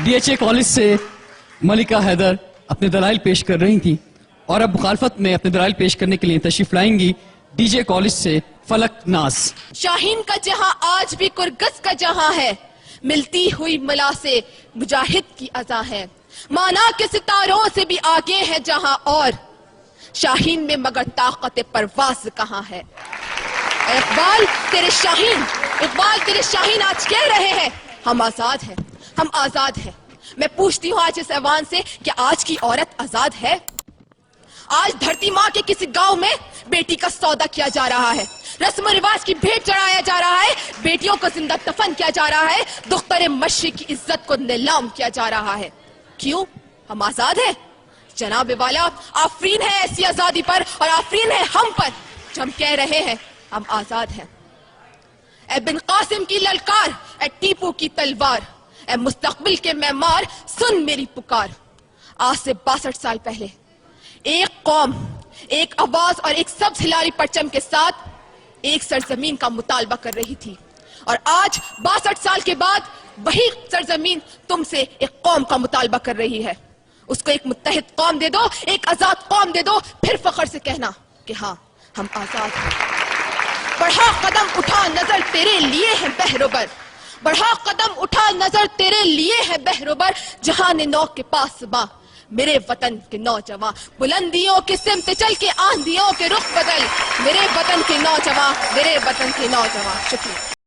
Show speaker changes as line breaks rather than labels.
DHA college سے ملکہ حیدر اپنے دلائل پیش کر رہی تھی اور اب مخالفت میں اپنے دلائل پیش کرنے کے لیے تشریف لائیں گی DJ کالج سے فلک ناز۔
شاہین کا جہاں آج بھی کرگس کا جہاں ہے، ملتی ہوئی ملا سے مجاہد کی اذا ہے، مانا کے ستاروں سے بھی آگے ہے جہاں اور شاہین میں مگر طاقت پرواز کہاں ہے۔ اے اقبال تیرے شاہین آج کہہ رہے ہیں ہم آزاد ہیں، ہم آزاد ہیں۔ میں پوچھتی ہوں آج اس ایوان سے کہ آج کی عورت آزاد ہے؟ آج دھرتی ماں کے کسی گاؤں میں بیٹی کا سودا کیا جا رہا ہے، رسم و رواج کی بھیٹ چڑھایا جا رہا ہے، بیٹیوں کو زندہ دفن کیا جا رہا ہے، دختر مشرق کی عزت کو نیلام کیا جا رہا ہے۔ کیوں؟ ہم آزاد ہیں؟ جناب والا آفرین ہے ایسی آزادی پر اور آفرین ہے ہم پر جو ہم کہہ رہے ہیں ہم آزاد ہیں۔ اے بن قاسم کی للکار، اے ٹیپو کی تلوار، اے مستقبل کے معمار سن میری پکار۔ آج سے 62 سال پہلے ایک قوم، ایک آواز اور ایک سبز ہلالی پرچم کے ساتھ ایک سرزمین کا مطالبہ کر رہی تھی، اور آج 62 سال کے بعد وہی سرزمین تم سے ایک قوم کا مطالبہ کر رہی ہے۔ اس کو ایک متحد قوم دے دو، ایک آزاد قوم دے دو، پھر فخر سے کہنا کہ ہاں ہم آزاد ہیں۔ بڑھا قدم اٹھا نظر تیرے لیے ہے بہروبر، بڑھا قدم اٹھا نظر تیرے لیے ہے بہروبر، جہان نو کے پاس ماں میرے وطن کے نوجوان، بلندیوں کے سمت چل کے آندھیوں کے رخ بدل، میرے وطن کے نوجوان، میرے وطن کے نوجوان۔ شکریہ۔